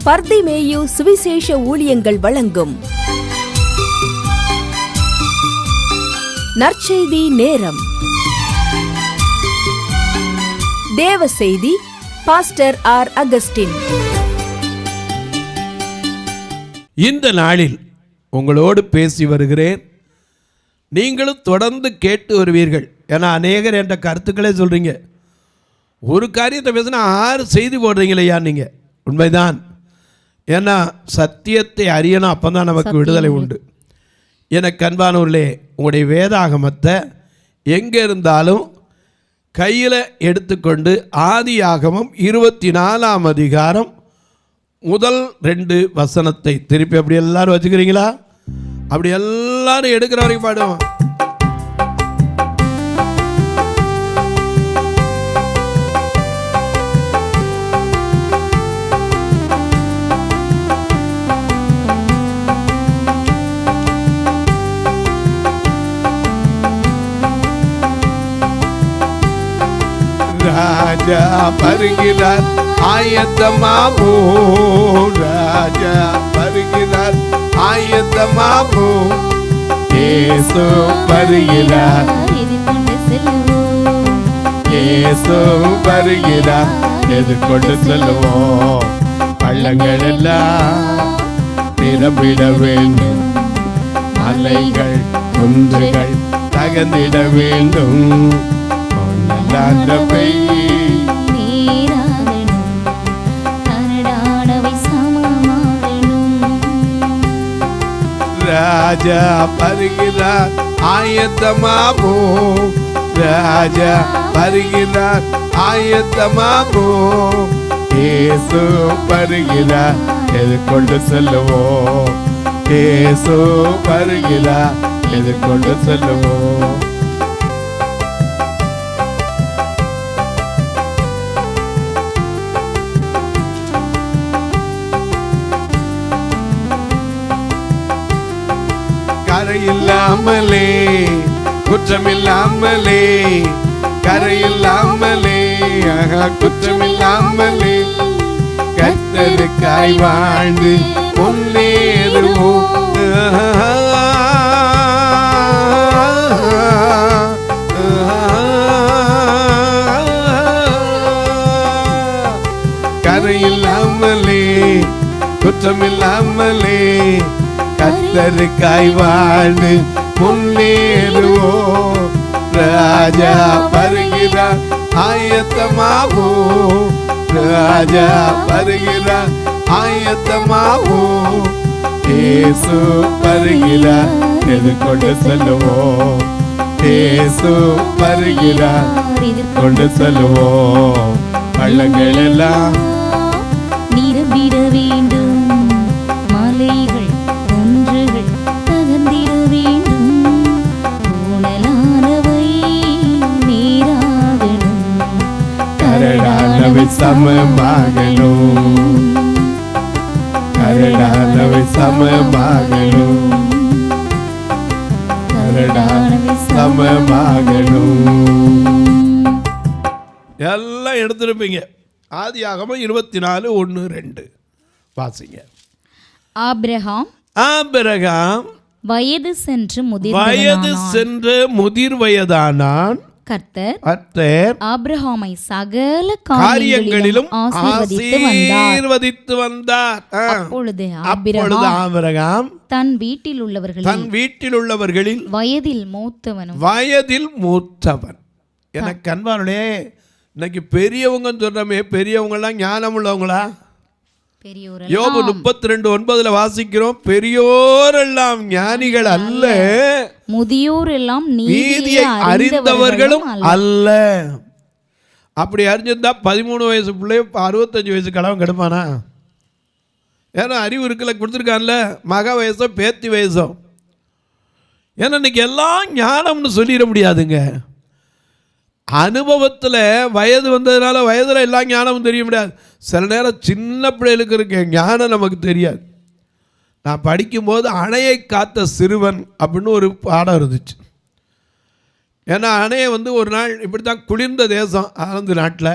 பர்திமேயு சுவிசேஷ ஊழியங்கள் வழங்கும் நற்செய்தி நேரம். தேவ செய்தி பாஸ்டர் ஆர். அகஸ்டின். இந்த நாளில் உங்களோடு பேசி வருகிறேன். நீங்களும் தொடர்ந்து கேட்டு வருவீர்கள். ஏன்னா அநேகர் என்ற கருத்துக்களே சொல்கிறீங்க. ஒரு காரியத்தை பேசினா 6 செய்தி போடுறீங்களையா நீங்கள். உண்மைதான். ஏன்னா சத்தியத்தை அறியணும், அப்போ தான் நமக்கு விடுதலை உண்டு. எனக்கு அன்பானவர்களே, உங்களுடைய வேதாகமத்தை எங்கே இருந்தாலும் கையில் எடுத்துக்கொண்டு ஆதியாகமம் 24ஆம் அதிகாரம் முதல் 2 வசனத்தை திருப்பி அப்படி எல்லாரும் வச்சுக்கிறீங்களா? அப்படி எல்லாரும் எடுக்கிற வரைக்கும் பாடுவோம். ராஜா வருகிறார், ஆயத்தமாவோ. ராஜா வருகிறார், ஆயத்தமாவோ. இயேசு வருகிறார், இயேசு வருகிறார், எதிர்கொண்டு செல்லுவோம். பள்ளங்கள் எல்லாம் நிரம்பிட வேண்டும், மலைகள் குன்றுகள் தகர்ந்திட வேண்டும். ராஜா வருகிறார், ஆயத்தமாவோ. ராஜா வருகிறார், ஆயத்தமாவோ. இயேசு வருகிறார், எதிர்கொண்டு செல்லுவோம். இயேசு வருகிறார், எதிர்கொண்டு செல்லுவோம். கரையில்லாமலே, குற்றமில்லாமலே, கரையில்லாமலே, குற்றமில்லாமலே, கர்த்தருக்காய் வாழ்ந்து முன்னேறுவோம். கரையில்லாமலே, குற்றமில்லாமலே, கர்த்தருக்காய் வாழ்ந்து முன்னேறுவோம். ராஜா வருகிறார், ஆயத்தமாவோ. ராஜா வருகிறார், ஆயத்தமாவோ. இயேசு வருகிறார், எதிர்கொண்டு செல்லுவோம். இயேசு வருகிறார், கொண்டு செல்லுவோம். பள்ளங்கள் எல்லாம் நிரம்பிட வேண்டும், மலைகள் குன்றுகள் தகர்ந்திட வேண்டும். ஊனலானவை நீராகணும், கரடானவை சமமாகணும். கரடானவை சமமாகணும். கரடானவை சமமாகணும். எல்லாம் எடுத்துருப்பீங்க. ஆதியாகமம் 24:1-2 வாசிங்க. ஆபிரகாம் வயது சென்று முதிர் வயதானான். கர்த்தர் ஆபிரகாமை சகல காரியங்களிலும் ஆசீர்வதித்து வந்தார். அப்பொழுது ஆபிரகாம் தன் வீட்டில் உள்ளவர்களில் வயதில் மூத்தவன். எனக்கு அன்பானே, இன்னைக்கு பெரியவங்க சொல்றமே, பெரியவங்கலாம் ஞானம் உள்ளவங்களா? யோபு 32:9 வாசிக்கிறோம், பெரியோரெல்லாம் ஞானிகள் அல்ல, முதியோர் எல்லாம் நீதியை அறிந்தவர்களும் அல்ல. அப்படி அறிஞ்சிருந்தா 13 வயசு பிள்ளை 65 வயசு கடவுள் கெடுப்பானா? ஏன்னா அறிவு இருக்குல்ல, கொடுத்துருக்கான்ல, மக வயசோ பேத்தி வயசோ. ஏன்னா இன்னைக்கு எல்லாம் ஞானம்னு சொல்லிட முடியாதுங்க. அனுபவத்தில் வயது வந்ததுனால வயதில் எல்லா ஞானமும் தெரிய முடியாது. சில நேரம் சின்ன பிள்ளைகளுக்கு இருக்க ஞானம் நமக்கு தெரியாது. நான் படிக்கும்போது அணையை காத்த சிறுவன் அப்படின்னு ஒரு பாடம் இருந்துச்சு. ஏன்னா அணையை ஒரு நாள் இப்படி தான் குளிர்ந்த தேசம் ஆனந்த நாட்டில்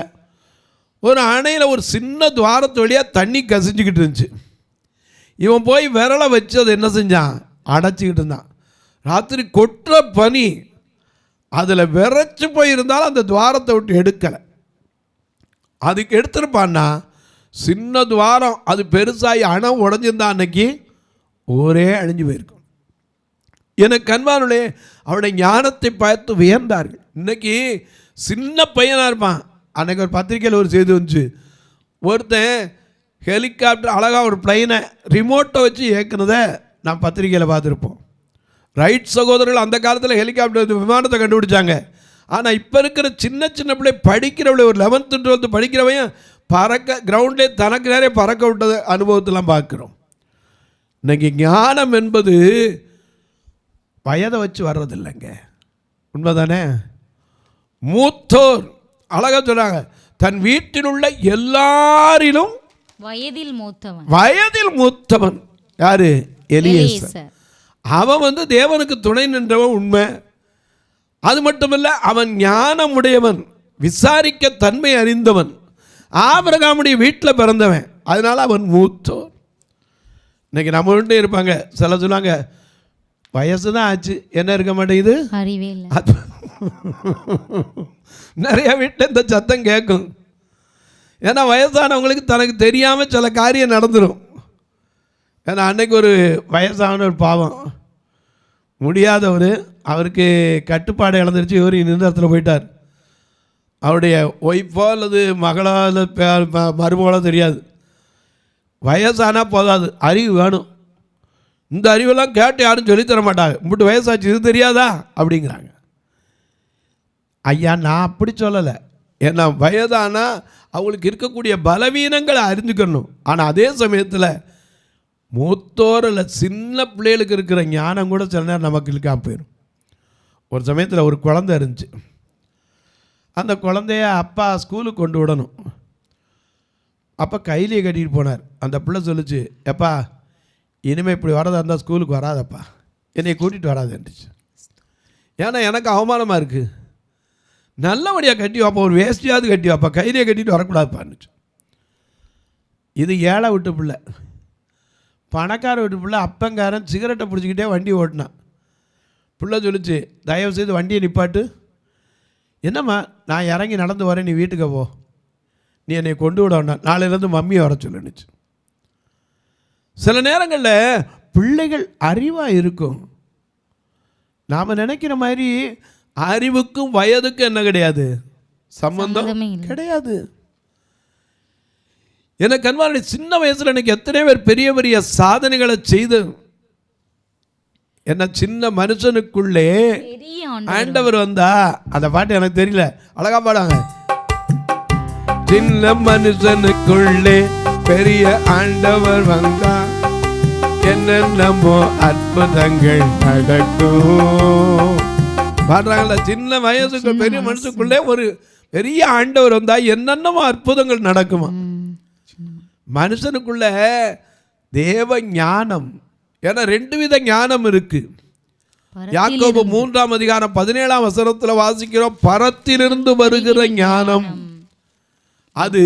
ஒரு அணையில் ஒரு சின்ன துவாரத்து வழியாக தண்ணி கசிஞ்சிக்கிட்டு இருந்துச்சு. இவன் போய் விரலை வச்சு அதை என்ன செஞ்சான், அடைச்சிக்கிட்டு இருந்தான். ராத்திரி கொட்டுற பனி, அதில் விரைச்சி போயிருந்தாலும் அந்த துவாரத்தை விட்டு எடுக்கலை. அதுக்கு எடுத்துருப்பான்னா சின்ன துவாரம், அது பெருசாகி அணை உடஞ்சிருந்தா அன்னைக்கு ஒரே அழிஞ்சு போயிருக்கும். எனக்கு கண்பானுடைய அவருடைய ஞானத்தை பார்த்து வியந்தார்கள். இன்னைக்கு சின்ன பையனாக இருப்பான். அன்றைக்கி ஒரு பத்திரிக்கையில் ஒரு செய்தி வந்துச்சு, ஒருத்தன் ஹெலிகாப்டர் அழகாக ஒரு பிளைனை ரிமோட்டை வச்சு இயக்குனதை நான் பத்திரிக்கையில் பார்த்துருப்போம். ரைட் சகோதரர்கள் அந்த காலத்தில் ஹெலிகாப்டர் விமானத்தை கண்டுபிடிச்சாங்க. ஆனால் இப்போ இருக்கிற சின்ன சின்ன பிள்ளை படிக்கிறவளை, ஒரு 11th 12th படிக்கிறவன் பறக்க கிரவுண்ட்லேயே தனக்கு நிறைய பறக்க விட்டது அனுபவத்தெல்லாம் பார்க்குறோம். இன்றைக்கி ஞானம் என்பது வயதை வச்சு வர்றதில்லைங்க, உண்மைதானே? மூத்தோர் அழகாக சொல்கிறாங்க, தன் வீட்டில் உள்ள எல்லாரிலும் வயதில் மூத்தவன் யாரு? எலியேசர். அவன் தேவனுக்கு துணை நின்றவன், உண்மை. அது மட்டுமல்ல, அவன் ஞானம் உடையவன், விசாரிக்க தன்மை அறிந்தவன், ஆபிரகாமுடைய வீட்டில் பிறந்தவன், அதனால அவன் மூத்தோர். இன்னைக்கு நம்ம வீட்டு இருப்பாங்க, சில சொல்லுவாங்க வயசு தான் ஆச்சு, என்ன இருக்க மாட்டேங்குது, அறிவே இல்லை. நிறைய வீட்டில் இந்த சத்தம் கேட்கும். ஏன்னா வயசானவங்களுக்கு தனக்கு தெரியாமல் சில காரியம் நடந்துடும். ஏன்னா அன்னைக்கு ஒரு வயசான ஒரு பாவம் முடியாதவர், அவருக்கு கட்டுப்பாடு இழந்துருச்சு, இவர் இந்த இடத்துல போயிட்டார். அவருடைய ஒய்ஃபோ அல்லது மகளோ அல்லது மருமகளோ தெரியாது. வயசானால் போதாது, அறிவு வேணும். இந்த அறிவெல்லாம் கேட்டு யாரும் சொல்லித்தர மாட்டாங்க. இப்படி வயசாச்சு, இது தெரியாதா அப்படிங்கிறாங்க. ஐயா, நான் அப்படி சொல்லலை. ஏன்னா வயதானால் அவங்களுக்கு இருக்கக்கூடிய பலவீனங்களை அறிஞ்சுக்கணும். ஆனால் அதே சமயத்தில் மூத்தோர் இல்லை சின்ன பிள்ளைகளுக்கு இருக்கிற ஞானம் கூட சில நேரம் நமக்கு இருக்காமல் போயிடும். ஒரு சமயத்தில் ஒரு குழந்தை இருந்துச்சு. அந்த குழந்தைய அப்பா ஸ்கூலுக்கு கொண்டு விடணும். அப்போ கையிலேயே கட்டிட்டு போனார். அந்த பிள்ளை சொல்லிச்சு, எப்பா இனிமேல் இப்படி வரதா இருந்தால் ஸ்கூலுக்கு வராதப்பா, என்னை கூட்டிகிட்டு வராதுன்னுச்சு. ஏன்னா எனக்கு அவமானமாக இருக்குது, நல்லபடியாக கட்டி வாப்பா, ஒரு வேஸ்டியாவது கட்டி வாப்பா, கையிலேயே கட்டிட்டு வரக்கூடாதுப்பான்னுச்சு. இது ஏழை விட்டு பிள்ளை. பணக்கார வீட்டு பிள்ளை அப்பங்காரன் சிகரெட்டை பிடிச்சிக்கிட்டே வண்டி ஓட்டினான். பிள்ளை சொல்லிச்சு, தயவு செய்து வண்டியை நிப்பாட்டு. என்னம்மா, நான் இறங்கி நடந்து வரேன், நீ வீட்டுக்கு போ, நீ என்னை கொண்டு விட வேண்டாம், நாளையிலேருந்து மம்மியை வர சொல்லுனுச்சு. சில நேரங்களில் பிள்ளைகள் அறிவாக இருக்கும். நாம் நினைக்கிற மாதிரி அறிவுக்கும் வயதுக்கும் என்ன கிடையாது, சம்பந்தம் கிடையாது. எனக்கு அன்பான சின்ன வயசில் எனக்கு எத்தனை பேர் பெரிய பெரிய சாதனைகளை செய்து, என்ன சின்ன மனுஷனுக்குள்ளே ஆண்டவர் வந்தா, அந்த பாட்டு எனக்கு தெரியல, அழகா பாடாங்க. சின்ன மனுஷனுக்குள்ளே பெரிய ஆண்டவர் வந்தா, என்னென்னமோ அற்புதங்கள் நடக்கும் பாடுறாங்கல்ல. சின்ன வயசுக்கு பெரிய மனுஷனுக்குள்ளே ஒரு பெரிய ஆண்டவர் வந்தா என்னென்னமோ அற்புதங்கள் நடக்குமா. மனுஷனுக்குள்ள தேவ ஞானம், ஏன்னா 2 வித ஞானம் இருக்கு. யாக்கோபு 3ஆம் அதிகாரம் 17ஆம் வசனத்தில் வாசிக்கிறோம், பரத்திலிருந்து வருகிற ஞானம் அது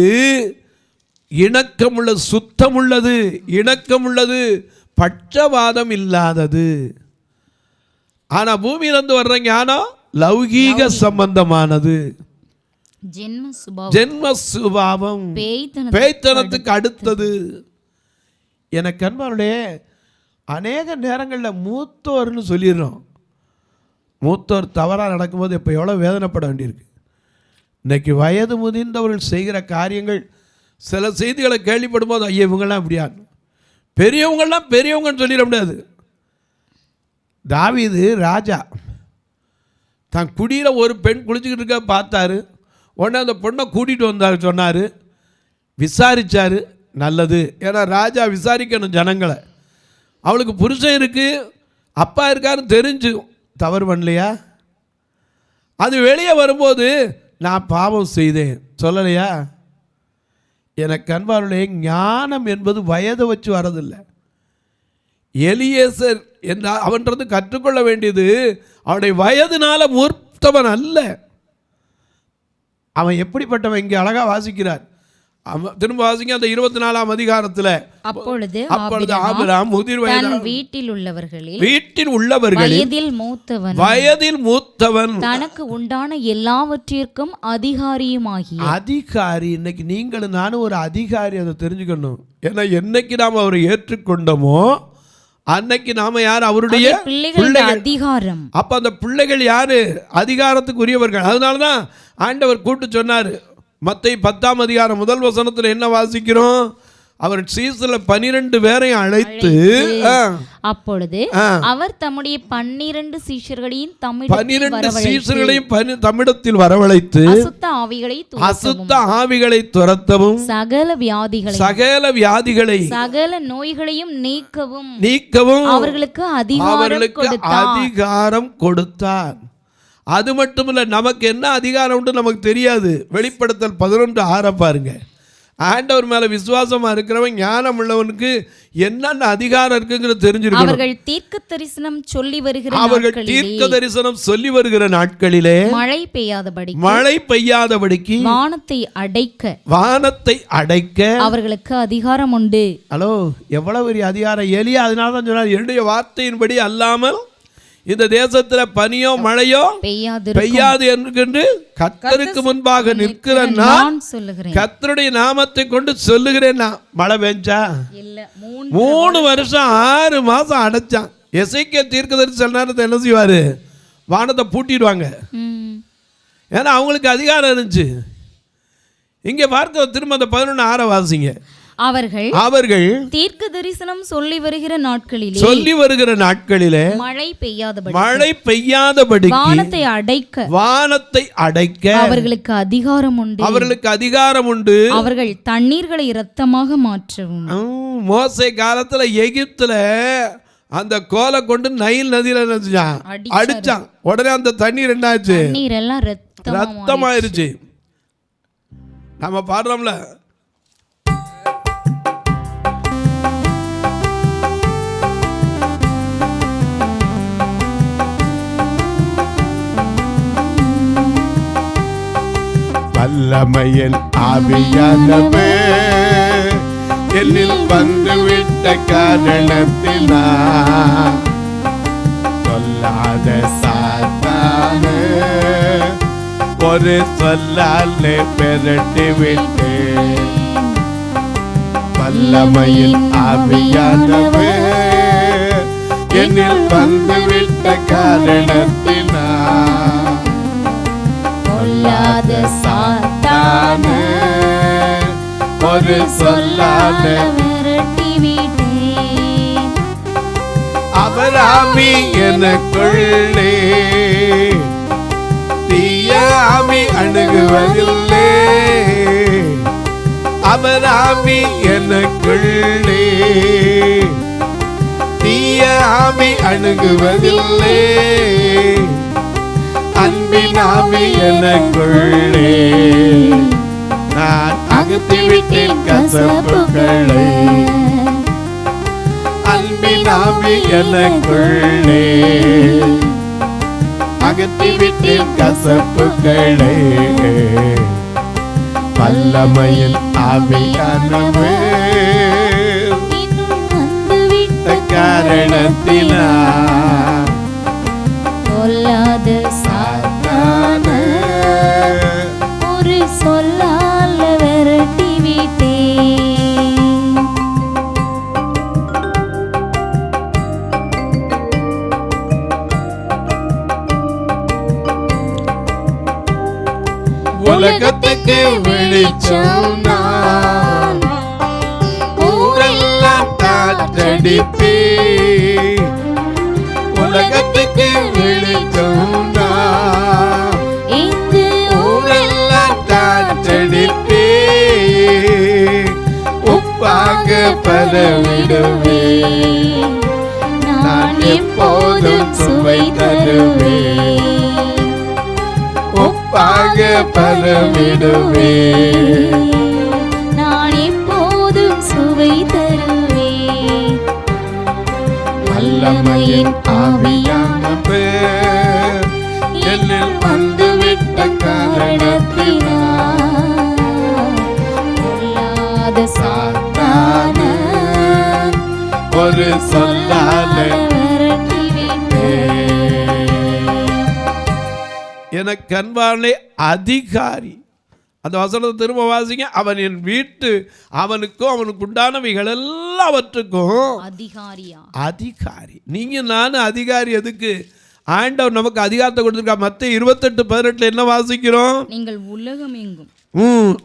இணக்கமுள்ள, சுத்தமுள்ளது, இணக்கமுள்ளது, பட்சபாதம் இல்லாதது. ஆனா பூமியிலிருந்து வர்ற ஞானம் லௌகீக சம்பந்தமானது, ஜென்ம சுபாவம், பேய்த்தனத்துக்கு அடுத்தது. எனக்கு அன்பானுடைய அநேக நேரங்களில் மூத்தோர்னு சொல்லிடுறோம். மூத்தோர் தவறாக நடக்கும்போது இப்போ எவ்வளோ வேதனைப்பட வேண்டியிருக்கு. இன்றைக்கி வயது முதிர்ந்தவர்கள் செய்கிற காரியங்கள், சில செய்திகளை கேள்விப்படும் போது ஐயா இவங்கெல்லாம் இப்படியா, பெரியவங்கள்லாம் பெரியவங்கன்னு சொல்லிட முடியாது. தாவீது ராஜா தான் குடியில் ஒரு பெண் குளிச்சுக்கிட்டு இருக்க பார்த்தாரு. உடனே அந்த பொண்ணை கூட்டிகிட்டு வந்தார், சொன்னார், விசாரித்தார். நல்லது, ஏன்னா ராஜா விசாரிக்கணும் ஜனங்களை. அவளுக்கு புருஷன் இருக்குது, அப்பா இருக்காருன்னு தெரிஞ்சு தவறு பண்ணலையா? அது வெளியே வரும்போது நான் பாவம் செய்தேன் சொல்லலையா? எனக்கு அன்பாருடைய ஞானம் என்பது வயதை வச்சு வரதில்லை. எலியேசர் என்ற அவன்றது கற்றுக்கொள்ள வேண்டியது அவனுடைய வயதுனால மூர்த்தவன் அல்ல. அவன் எப்படிப்பட்டவன் இங்கே அழகாக வாசிக்கிறார். திரும்ப வாசிங்க அந்த 24ஆம் அதிகாரத்துல. அப்பொழுது ஆபிரகாம் முதிர் வயதான வீட்டில் உள்ளவர்களில் வயதில் மூத்தவன் தனக்கு உண்டான எல்லாவற்றிற்கும் அதிகாரி. இன்னைக்கு நீங்களும் நானும் ஒரு அதிகாரி, அதை தெரிஞ்சுக்கணும். ஏன்னா என்னைக்கு நாம் அவரை ஏற்றுக்கொண்டோமோ அன்னைக்கு நாம யார்? அவருடைய பிள்ளைகள். அதிகாரம். அப்ப அந்த பிள்ளைகள் யாரு? அதிகாரத்துக்கு உரியவர்கள். அதனாலதான் ஆண்டவர் கூட்டு சொன்னாரு. மத்தேயு 10ஆம் அதிகாரம் முதல் வசனத்துல என்ன வாசிக்கிறோம்? அவர் சீசர்ல 12 பேரையும் அழைத்து, அப்பொழுது அவர் தம்முடைய 12 சீஷர்களையும் தம்மிடத்தில் வரவழைத்து அசுத்த ஆவிகளை துரத்தவும் சகல வியாதிகளை சகல நோய்களையும் நீக்கவும் அவர்களுக்கு அதிகாரம் கொடுத்தார். அது மட்டும் இல்லை, நமக்கு என்ன அதிகாரம் உண்டு நமக்கு தெரியாது. வெளிப்படுத்தல் 11:6 பாருங்க. ஆண்டவர் மேல விசுவாசமா இருக்கிறவன், ஞானம் உள்ளவனுக்கு என்னென்ன அதிகாரம் இருக்குங்கிறது தெரிஞ்சிருக்கும். அவர்கள் தீர்க்க தரிசனம் சொல்லி வருகிற நாட்களிலே மழை பெய்யாதபடிக்கு வானத்தை அடைக்க அவர்களுக்கு அதிகாரம் உண்டு. ஹலோ, எவ்வளவு பெரிய அதிகாரம்! எலியா அதனால தான் சொன்னார், என்னுடைய வார்த்தையின்படி அல்லாமல் இந்த தேசத்துல பனியோ மழையோ பெய்யாது என்று கர்த்தருக்கு முன்பாக நிற்கிற நான் கர்த்தருடைய நாமத்தை கொண்டு சொல்லுகிறேன். மழை பெஞ்சா 3 வருஷம் 6 மாசம் அடைச்சான். எசேக்கியேல் தீர்க்கதரிசி சில நேரத்தை என்ன செய்வாரு? வானத்தை பூட்டிடுவாங்க. ஏன்னா அவங்களுக்கு அதிகாரம் இருந்துச்சு. இங்க பார்க்க திரும்ப அந்த 11:6 வாசிங்க. அவர்கள் தீர்க்க தரிசனம் சொல்லி வருகிற நாட்களிலே மழை பெய்யாதபடி வானத்தை அடைக்க அவர்களுக்கு அதிகாரம் உண்டு. அவர்கள் தண்ணீர்களை இரத்தமாக மாற்றவும். மோசே காலத்துல எகிப்துல அந்த கோலை கொண்டு நைல் நதியில அடிச்சான். உடனே அந்த தண்ணீர் என்னாச்சு? ரத்தமாயிருச்சு. நம்ம பாடுறோம்ல, வல்லமையின் ஆவியானவே என்னில் வந்துவிட்ட காரணத்தினால் சொல்லாத சாத்தானே ஒரு சொல்லாலே பெரட்டி விட்டேன். வல்லமையின் ஆவியானவே என்னில் வந்துவிட்ட காரணத்தினால் சொல்லாத சாத்தானே ஒரு சொல்லாத விரட்டி விட்டேன். அவர் ஆவி எனக்குள்ளே தீய ஆவி அணுகுவதில்லை. அவர் ஆவி எனக்குள்ளே தீய ஆவி அணுகுவதில்லை. அன்பின் ஆவி எனக்குள்ளே நான் அகற்றிவிட்டேன் கசப்புகளை. அன்பின் ஆவி எனக்குள்ளே அகற்றிவிட்டேன் கசப்புகளை. வல்லமையின் ஆவியானவே காரணத்தினால் சொல்லாத சாத்தானே ஒரு சொல்லால விரட்டி விட்டேன். உலகத்துக்கு வெளிச்சம் நான், ஊரெல்லாம் காற்றடிப்பே. உலகத்துக்கு வெளிச்சம் நான், ஊரெல்லாம் காற்றடிப்பே. உப்பாக பரவிடுவே, நான் எப்போதும் சுவை தருவே. உப்பாக பரவிடுவே, நான் எப்போதும் சுவை தருவே. வல்லமையின் ஆவியானவே என்னில் வந்துவிட்ட காரணத்தினால் பொல்லாத சாத்தான ஒரு சொல்லால விரட்டிவிட்டே. எனக்கு அன்பானே அதிகாரி, அந்த வசனத்தை திரும்ப வாசிங்க. அவன் என் வீட்டு அவனுக்கும் அவனுக்கு உண்டானவைகள் எல்லாவற்றுக்கும் அதிகாரியா. அதிகாரி. நீங்க நானும் அதிகாரி. எதுக்கு? ஆண்டவர் நமக்கு அதிகாரத்தை கொடுத்திருக்கா. மத்தேயு 28:18 என்ன வாசிக்கிறோம்? நீங்கள் உலகம் எங்கும்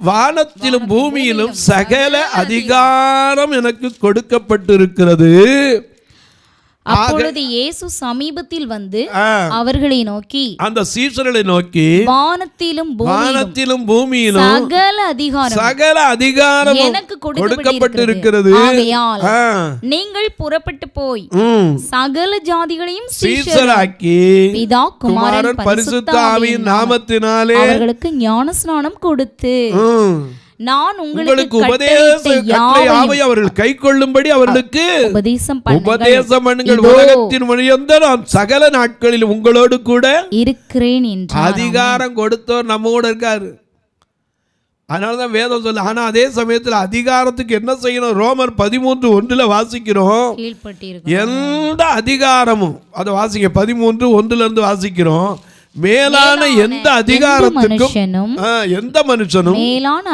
வானத்திலும் பூமியிலும் சகல அதிகாரம் எனக்கு கொடுக்கப்பட்டிருக்கிறது. அப்பொழுது இயேசு சமீபத்தில் வந்து அவர்களை நோக்கி, அந்த சீஷர்களை நோக்கி, வானத்திலும் பூமியிலும் சகல அதிகாரம் எனக்கு கொடுக்கப்பட்டிருக்கிறது. ஆகையால் நீங்கள் புறப்பட்டு போய் சகல ஜாதிகளையும் சீஷராக்கி பிதா குமாரன் பரிசுத்த ஆவியின் நாமத்தினாலே அவர்களுக்கு ஞானஸ்நானம் கொடுத்து நான் உங்களுக்கு அவர்கள் கை கொள்ளும்படி அவர்களுக்கு உபதேசம் பண்ணுங்கள். உலகத்தின் மொழியந்த நான் சகல நாட்களில் உங்களோடு கூட இருக்கிறேன் என்று அதிகாரம் கொடுத்தவர் நம்மோடு இருக்காரு. அதனாலதான் வேதம் சொல்ல. ஆனா அதே சமயத்தில் அதிகாரத்துக்கு என்ன செய்யணும்? ரோமர் 13:1 வாசிக்கிறோம். எந்த அதிகாரமும் அதை வாசிக்க 13:1 வாசிக்கிறோம். மேலான எந்த அதிகாரத்துக்கும் எந்த மனுஷனும் மேலான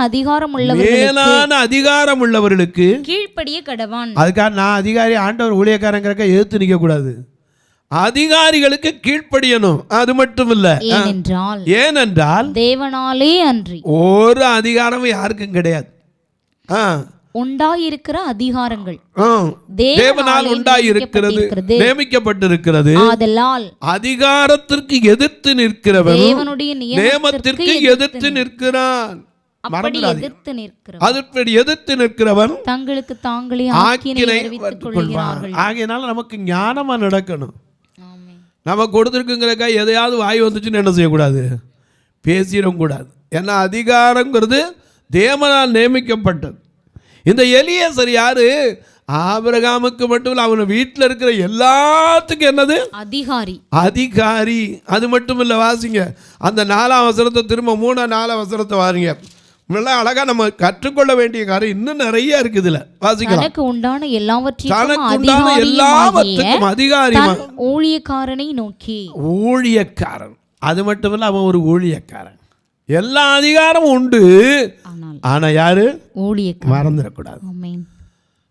அதிகாரம் உள்ளவர்களுக்கு கீழ்ப்படிய கடவான். அதுக்காக நான் அதிகாரி ஆண்டவர் ஊழியக்காரங்க எதிர்த்து நிற்க கூடாது. அதிகாரிகளுக்கு கீழ்ப்படியணும். அது மட்டும் இல்ல, ஏனென்றால் தேவனாலே அன்றி ஒரு அதிகாரமும் யாருக்கும் கிடையாது. உண்டாயிருக்கிற அதிகாரங்கள் தேவனால் உண்டாயிருக்கிறது, நியமிக்கப்பட்டிருக்கிறது. ஆதலால் அதிகாரத்திற்கு எதிர்த்து நிற்கிறவன் தேவனுடைய நியமத்திற்கு எதிர்த்து நிற்கிறான். அதற்கு எதிர்த்து நிற்கிறவன் தங்களுக்கு தாங்களே ஆக்கினை கொள்கிறார்கள். ஆகையினால நமக்கு ஞானமா நடக்கணும். நம்ம கொடுத்திருக்குங்கிறக்கா எதையாவது வாய் வந்துச்சுன்னு என்ன செய்யக்கூடாது? பேசிடவும் கூடாது. ஏன்னா அதிகாரங்கிறது தேவனால் நியமிக்கப்பட்டது. இந்த எலியேசர் யாரு? ஆபிரகாமுக்கு மட்டும் இல்ல, அவன் வீட்டில் இருக்கிற எல்லாத்துக்கும் என்னது? அதிகாரி. அது மட்டும் இல்ல, வாசிங்க அந்த 4ஆம் வசனத்தை திரும்ப 3-4 வசனத்தை வாருங்க. நல்லா அழகா நம்ம கற்றுக்கொள்ள வேண்டிய காரியம் இன்னும் நிறைய இருக்குதுல. வாசிக்கலாம். தனக்கு உண்டான எல்லாவற்றுக்கும் அதிகாரிமா ஊழியக்காரனை நோக்கி. ஊழியக்காரன். அது மட்டும் இல்ல, அவன் ஒரு ஊழியக்காரன். எல்லா அதிகாரமும் உண்டு. ஆனா யாரு? ஊழியக்காரன். மறந்துடக்கூடாது.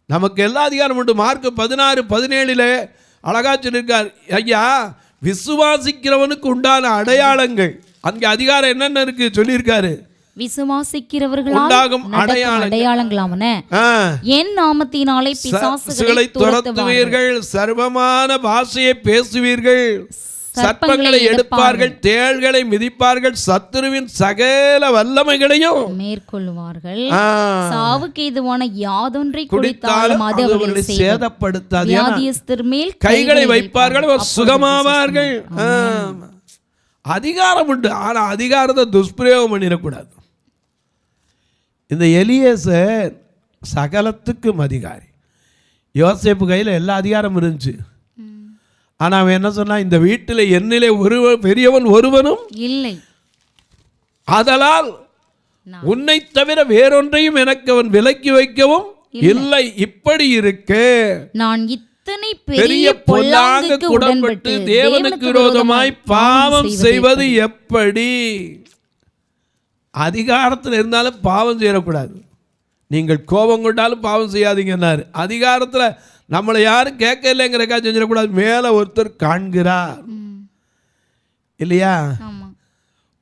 நமக்கு எல்லா அதிகாரம் உண்டு. மார்க் 16:17 அழகா சொல்லியிருக்கார். ஐயா, விசுவாசிக்கிறவனுக்கு உண்டான அடையாளங்கள். அங்கே அதிகாரம் என்னென்ன இருக்கு சொல்லியிருக்காரு. விசுவாசிக்கிறவர்களால் அடையாளங்களாமன என் நாமத்தினாலே பிசாசுகளை துரத்துவீர்கள், சர்வமான பாஷையை பேசுவீர்கள், சர்ப்பங்களை எடுப்பார்கள், தேள்களை மிதிப்பார்கள், சத்துருவின் சகல வல்லமைகளையும் மேற்கொள்வார்கள், சாவுக்கு ஏதுவான யாதொன்றை குடித்தாலும் அது அவர்களை சேதப்படுத்தாது, வியாதியஸ்தர் மேல் கைகளை வைப்பார்கள், சுகமாவார்கள். அதிகாரம் உண்டு. ஆனா அதிகாரத்தை துஷ்பிரயோகம் பண்ணிடக்கூடாது. இந்த எலியேசர் சகலத்துக்கும் அதிகாரி. யோசேப்பு கையில் எல்லா அதிகாரமும் இருந்துச்சு. ஆனால் அவன் என்ன சொன்னா? இந்த வீட்டில் என்னிலே பெரியவன் ஒருவனும் இல்லை, ஆதலால் உன்னை தவிர வேறொன்றையும் எனக்கு அவன் விலக்கி வைக்கவும் இல்லை. இப்படி இருக்க நான் இத்தனை பெரிய பொல்லாங்குக்கு உடன்பட்டு தேவனுக்கு விரோதமாய் பாவம் செய்வது எப்படி? அதிகாரத்தில் இருந்தாலும் பாவம் செய்யக்கூடாது. நீங்கள் கோபம் கொண்டாலும் பாவம் செய்யாதீங்கன்னாரு. அதிகாரத்தில் நம்மளை யாரும் கேட்க இல்லைங்கிறக்கா செஞ்சிடக்கூடாது. மேலே ஒருத்தர் காண்கிறார் இல்லையா?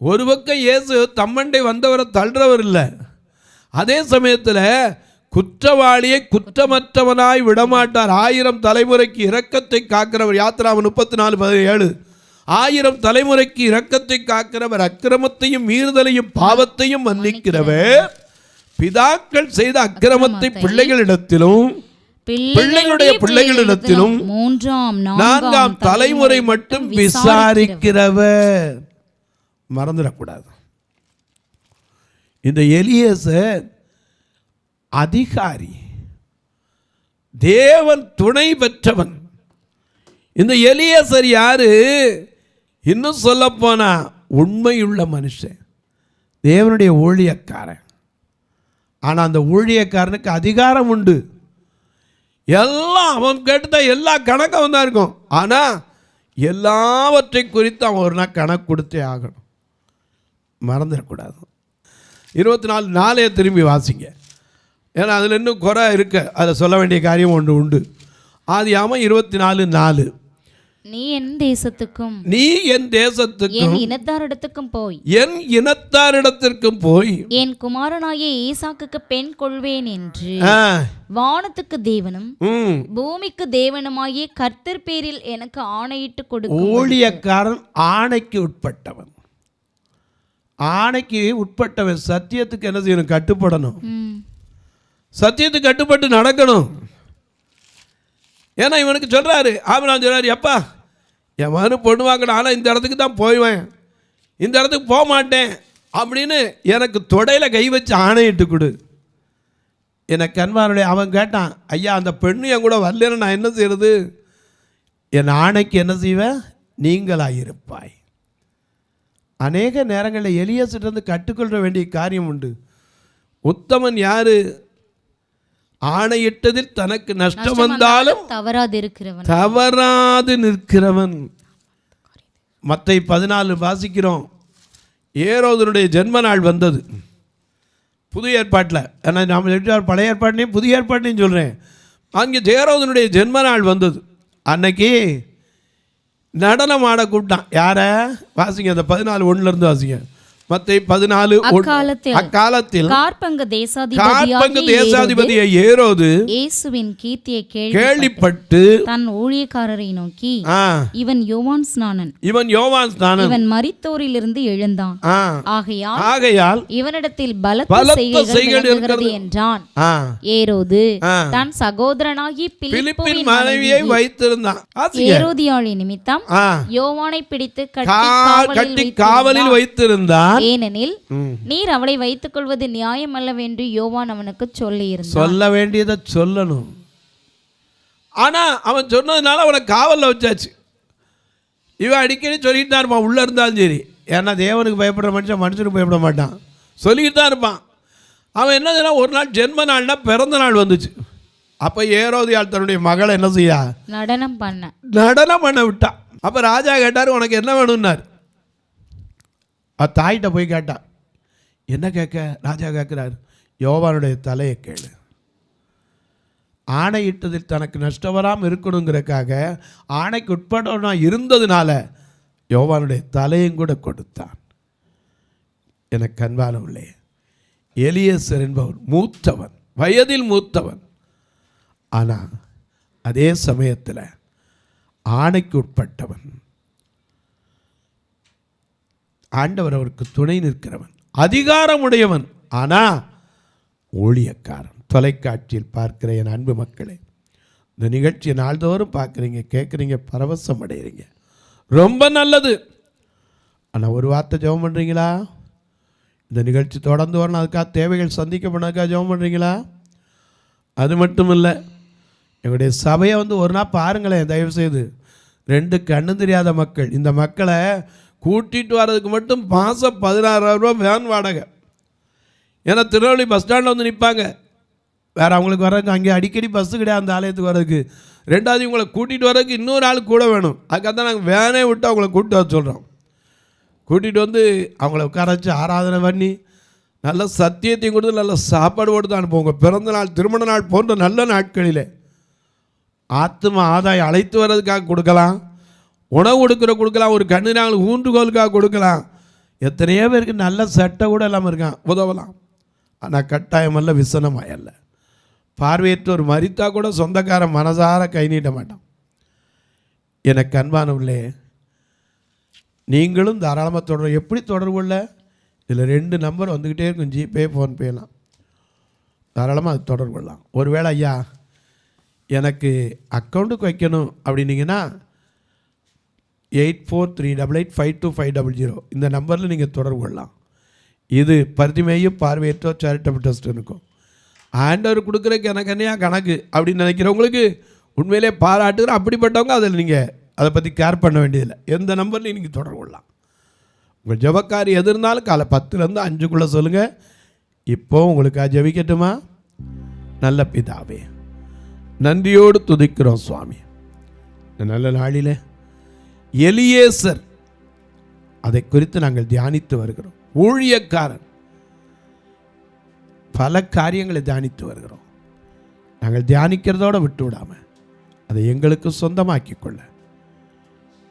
ஒரு பக்கம் இயேசு தம்மண்டை வந்தவரை தள்ளுறவர் இல்லை. அதே சமயத்தில் குற்றவாளியை குற்றமற்றவனாய் விடமாட்டார். 1000 தலைமுறைக்கு இரக்கத்தை காக்கிறவர். யாத்திராம 34:17 1000 தலைமுறைக்கு இரக்கத்தை காக்கிறவர், அக்கிரமத்தையும் மீறுதலையும் பாவத்தையும் மன்னிக்கிறவர், பிதாக்கள் செய்த அக்கிரமத்தை பிள்ளைகளிடத்திலும் பிள்ளைகளுடைய பிள்ளைகளிடத்திலும் 4ஆம் தலைமுறை மட்டும் விசாரிக்கிறவர். மறந்துடக்கூடாது. இந்த எலியேசர் அதிகாரி, தேவன் துணை பெற்றவன். இந்த எலியேசர் யாரு? இன்னும் சொல்ல போனா உண்மையுள்ள மனுஷன், தேவனுடைய ஊழியக்காரன். ஆனால் அந்த ஊழியக்காரனுக்கு அதிகாரம் உண்டு. எல்லாம் அவன் கேட்டுட்டா எல்லா கணக்கும் தான் இருக்கும். ஆனால் எல்லாவற்றை குறித்து அவன் ஒரு நாள் கணக்கு கொடுத்தே ஆகணும், மறந்துடக்கூடாது. 24:4 திரும்பி வாசிங்க, ஏன்னா அதில் இன்னும் குறை இருக்க, அதில் சொல்ல வேண்டிய காரியம் ஒன்று உண்டு. ஆதியாகமம் 24:4, நீ என் தேசத்துக்கும் என் இனத்தாரிடத்திற்கும் போய் என் குமாரனாகிய ஈசாக்குக்கு பெண் கொள்வேன் என்று வானத்துக்கு தேவனும் பூமிக்கு தேவனுமாகிய கர்த்தர் பேரில் எனக்கு ஆணையிட்டு கொடுக்கும். ஊழியக்காரன் ஆணைக்கு உட்பட்டவன், ஆணைக்கு உட்பட்டவன். சத்தியத்துக்கு என்ன செய்யணும்? கட்டுப்படணும். சத்தியத்துக்கு கட்டுப்பட்டு நடக்கணும். ஏன்னா இவனுக்கு சொல்றாரு, ஆபிரகாம் சொல்றாரு, எப்பா என் மகனு பொண்ணு வாங்கணும், ஆனால் இந்த இடத்துக்கு தான் போய்வேன், இந்த இடத்துக்கு போக மாட்டேன் அப்படின்னு எனக்கு தொடையில் கை வச்சு ஆணையிட்டு கொடு. எனக்கு அன்பாருடைய அவன் கேட்டான், ஐயா அந்த பெண்ணு என் கூட வரலன்னு நான் என்ன செய்யறது? என் ஆணைக்கு என்ன செய்வேன்? நீங்களாயிருப்பாய். அநேக நேரங்களில் எலியாசிலிருந்து கற்றுக்கொள்ள வேண்டிய காரியம் உண்டு. உத்தமன் யாரு? ஆணையிட்டதில் தனக்கு நஷ்டம் வந்தாலும் தவறாது நிற்கிறவன். மத்தேயு 14 வாசிக்கிறோம். ஏரோதனுடைய ஜென்ம நாள் வந்தது புதிய ஏற்பாட்டில். ஏன்னா நாம் பழைய ஏற்பாட்டையும் புதிய ஏற்பாட்டையும் சொல்கிறேன். அங்கே ஏரோதனுடைய ஜென்ம நாள் வந்தது. அன்னைக்கு நடனம் ஆட கூப்பிட்டான். யாரை? வாசிங்க, அந்த 14:1 வாசிங்க. மத்தேயு 14:1. அக்காலத்தில் கார்பங்க தேசாதிபதியாகிய ஏரோது இயேசுவின் கீர்த்தியை கேள்விப்பட்டு தன் ஊழியக்காரரை நோக்கி, இவன் யோவான் ஸ்நானன், இவன் மரித்தோரிலிருந்து எழுந்தான், ஆகையால் இவனிடத்தில் பலத்த செய்கைகள் இருக்கிறது என்றான். ஏரோது தன் சகோதரனாகி பிலிப்பின் மனைவியை வைத்திருந்தான். ஏரோதியாளி நிமித்தம் யோவானை பிடித்து கட்டி காவலில் வைத்திருந்தான். ஏனெனில் நீர் அவளை வைத்துக் கொள்வது நியாயம் அல்லவென்று யோவான் அவனுக்கு சொல்லியிருந்தான். சொல்ல வேண்டியதை சொல்லணும். ஆனா அவன் சொன்னதுனால அவனை காவலில் வச்சாச்சு. இவன் அடிக்கடி சொல்லிட்டு தான் இருப்பான், உள்ள இருந்தாலும் சரி. ஏன்னா தேவனுக்கு பயப்படுற மனுஷனுக்கு பயப்பட மாட்டான், சொல்லிக்கிட்டு தான் இருப்பான். அவன் என்ன செய்யலாம், ஒரு நாள் ஜென்ம நாள்னா பிறந்த நாள் வந்துச்சு. அப்போ ஏரோதியாள் தன்னுடைய மகளை என்ன செய்யா? நடனம் பண்ண விட்டா. அப்போ ராஜா கேட்டார், உனக்கு என்ன வேணும்னார். தாயிட்ட போய் கேட்டா. என்ன கேட்க? ராஜா கேட்குறாரு, யோவானுடைய தலையை கேளு. ஆணையிட்டதில் தனக்கு நஷ்டம் வராமல் இருக்கணுங்கிறக்காக ஆணைக்கு உட்படனா இருந்ததுனால யோவானுடைய தலையும் கூட கொடுத்தான். எனக்கு அன்பானவர்களே, எலியேசர் என்பவர் மூத்தவன், வயதில் மூத்தவன். ஆனால் அதே சமயத்தில் ஆணைக்கு உட்பட்டவன். ஆண்டவர் அவருக்கு துணை நிற்கிறவன், அதிகாரமுடையவன், ஆனால் ஊழியக்காரன். தொலைக்காட்சியில் பார்க்கிற என் அன்பு மக்களே, இந்த நிகழ்ச்சியை நாள்தோறும் பார்க்குறீங்க, கேட்குறீங்க, பரவசம் அடைகிறீங்க, ரொம்ப நல்லது. ஆனால் ஒரு வார்த்தை ஜெபம் பண்ணுறீங்களா? இந்த நிகழ்ச்சி தொடர்ந்து வரணும், அதுக்காக தேவைகள் சந்திக்கப்படாதுக்காக ஜெபம் பண்ணுறீங்களா? அது மட்டும் இல்லை, எங்களுடைய சபையை ஒரு நாள் பாருங்களேன் தயவுசெய்து. 2 கண்ணு தெரியாத மக்கள், இந்த மக்களை கூட்டிகிட்டு வர்றதுக்கு மட்டும் மாதம் 16,000 ரூபா வேன் வாடகை. ஏன்னா திருநெல்வேலி பஸ் ஸ்டாண்டில் நிற்பாங்க, வேறு அவங்களுக்கு வர்றதுக்கு அங்கே அடிக்கடி பஸ்ஸு கிடையாது அந்த ஆலயத்துக்கு வர்றதுக்கு. 2வது இவங்களை கூட்டிகிட்டு வர்றதுக்கு இன்னொரு ஆள் கூட வேணும். அதுக்காக தான் நாங்கள் வேனே விட்டு அவங்கள கூப்பிட்டு வர சொல்கிறோம். கூட்டிகிட்டு அவங்கள உட்கார வச்சு ஆராதனை பண்ணி நல்ல சத்தியத்தையும் கொடுத்து நல்ல சாப்பாடு போட்டு தான் அனுப்புவோம். உங்கள் பிறந்த நாள், திருமண நாள் போன்ற நல்ல நாட்களில் ஆத்ம ஆதாயம் அழைத்து வர்றதுக்காக கொடுக்கலாம், உணவு கொடுக்கலாம், ஒரு கண்ணு நாங்கள் ஊன்றுகோலுக்காக கொடுக்கலாம். எத்தனையோ பேருக்கு நல்ல சட்டை கூட இல்லாமல் இருக்கான், உதவலாம். ஆனால் கட்டாயம் அல்ல, விசனமாய் அல்ல. பார்வையற்றோர் மரித்தா கூட சொந்தக்காரன் மனசார கை நீட்ட மாட்டான். எனக்கு அன்பானவர்களே, நீங்களும் தாராளமாக தொடர்பு. எப்படி தொடர்பு கொள்ள? இதில் 2 நம்பர் வந்துக்கிட்டே இருக்கும், ஜிபே, ஃபோன்பேலாம். தாராளமாக அது தொடர்பு கொள்ளலாம். ஒருவேளை ஐயா எனக்கு அக்கௌண்ட்டுக்கு வைக்கணும் அப்படின்னீங்கன்னா 8438852500 இந்த நம்பரில் நீங்கள் தொடர்பு கொள்ளலாம். இது பரிதிமேயும் பார்வையற்றோர் சேரிட்டபிள் ட்ரஸ்ட் இருக்கும். ஆண்டவர் கொடுக்குறதுக்கு எனக்கு என்னையா கணக்கு அப்படின்னு நினைக்கிறவங்களுக்கு உண்மையிலே பாராட்டுகிறேன். அப்படிப்பட்டவங்க அதில் நீங்கள் அதை பற்றி கேர் பண்ண வேண்டியதில்லை. எந்த நம்பர்லையும் நீங்கள் தொடர்பு கொள்ளலாம். உங்கள் ஜபக்காரி எது இருந்தாலும் காலை 10லேருந்து 5க்குள்ளே சொல்லுங்கள். இப்போ உங்களுக்காக ஜெபிக்கட்டுமா? நல்ல பிதாவே, நன்றியோடு துதிக்கிறோம் சுவாமி. இந்த நல்ல நாளில் எலியேசர் அதை குறித்து நாங்கள் தியானித்து வருகிறோம். ஊழியக்காரன், பல காரியங்களை தியானித்து வருகிறோம். நாங்கள் தியானிக்கிறதோடு விட்டு விடாமல் அதை எங்களுக்கு சொந்தமாக்கி கொள்ள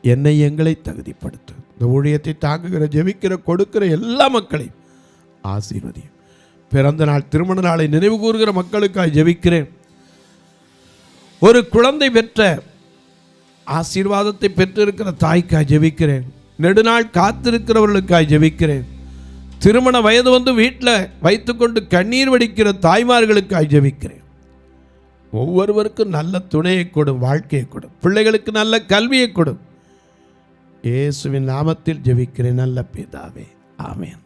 என்னை எங்களை தகுதிப்படுத்து. இந்த ஊழியத்தை தாங்குகிற, ஜெபிக்கிற, கொடுக்கிற எல்லா மக்களையும் ஆசீர்வதியும். பிறந்த நாள், திருமண நாளை நினைவு கூறுகிற மக்களுக்காக ஜெபிக்கிறேன். ஒரு குழந்தை பெற்ற ஆசீர்வாதத்தை பெற்றிருக்கிற தாய்க்காக ஜெபிக்கிறேன். நெடுநாள் காத்திருக்கிறவர்களுக்காக ஜெபிக்கிறேன். திருமண வயது வந்து வீட்டில் வைத்துக்கொண்டு கண்ணீர் வடிக்கிற தாய்மார்களுக்காக ஜெபிக்கிறேன். ஒவ்வொருவருக்கும் நல்ல துணையை கொடும், வாழ்க்கையை கொடும், பிள்ளைகளுக்கு நல்ல கல்வியை கொடும். இயேசுவின் நாமத்தில் ஜெபிக்கிறேன் நல்ல பிதாவே, ஆமென்.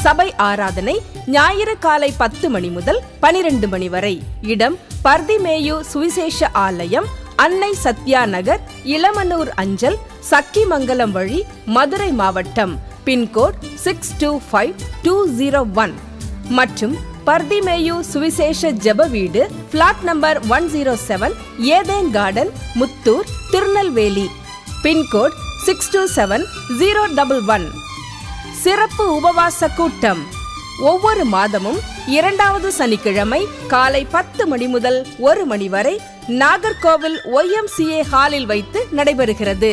சபை ஆராதனை ஞாயிறு காலை 10 மணி முதல் 12 மணி வரை. இடம் பர்திமேயு சுவிசேஷ ஆலயம், அன்னை சத்யா நகர், இளமனூர் அஞ்சல், சக்கிமங்கலம் வழி, மதுரை மாவட்டம். பின்கோட் 625201 மற்றும் பர்திமேயு சுவிசேஷ ஜெப வீடு, flat number 107, Eden garden, Muthur, Tirunelveli. Pincode 627011. சிறப்பு உபவாச கூட்டம் ஒவ்வொரு மாதமும் 2வது சனிக்கிழமை காலை 10 மணி முதல் 1 மணி வரை நாகர்கோவில் YMCA ஹாலில் வைத்து நடைபெறுகிறது.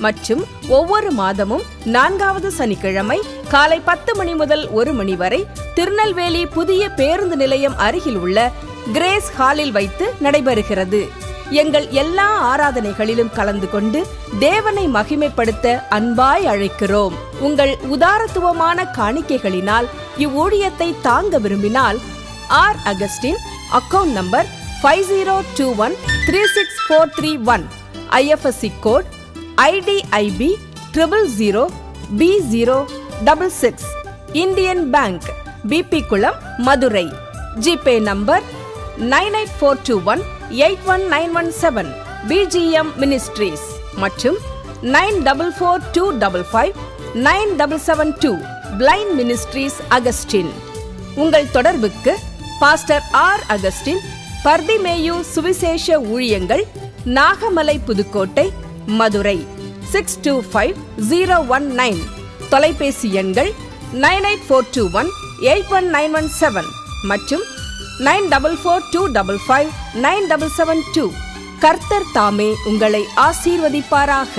மற்றும் ஒவ்வொரு மாதமும் 4வது சனிக்கிழமை காலை 10 மணி முதல் 1 மணி வரை திருநெல்வேலி புதிய பேருந்து நிலையம் அருகில் உள்ள கிரேஸ் ஹாலில் வைத்து நடைபெறுகிறது. எங்கள் எல்லா ஆராதனைகளிலும் கலந்து கொண்டு தேவனை மகிமைப்படுத்த அன்பாய் அழைக்கிறோம். உங்கள் உதாரத்துவமான காணிக்கைகளினால் இவ்வூழியத்தை தாங்க விரும்பினால் R Augustine, account number 5021364331, IFSC code IDIB 000B066, Indian bank, BP Kulam, Madurai. GPay number 9842181917, BGM ministries மற்றும் 9442559772, பிளைண்ட் மினிஸ்ட்ரீஸ் அகஸ்டின். உங்கள் தொடர்புக்கு பாஸ்டர் ஆர் அகஸ்டின், பர்திமேயு சுவிசேஷ ஊழியங்கள், நாகமலை, புதுக்கோட்டை, மதுரை 625019. தொலைபேசி எண்கள் 9842181917 மற்றும் 9442559772. கர்த்தர் தாமே உங்களை ஆசீர்வதிப்பாராக.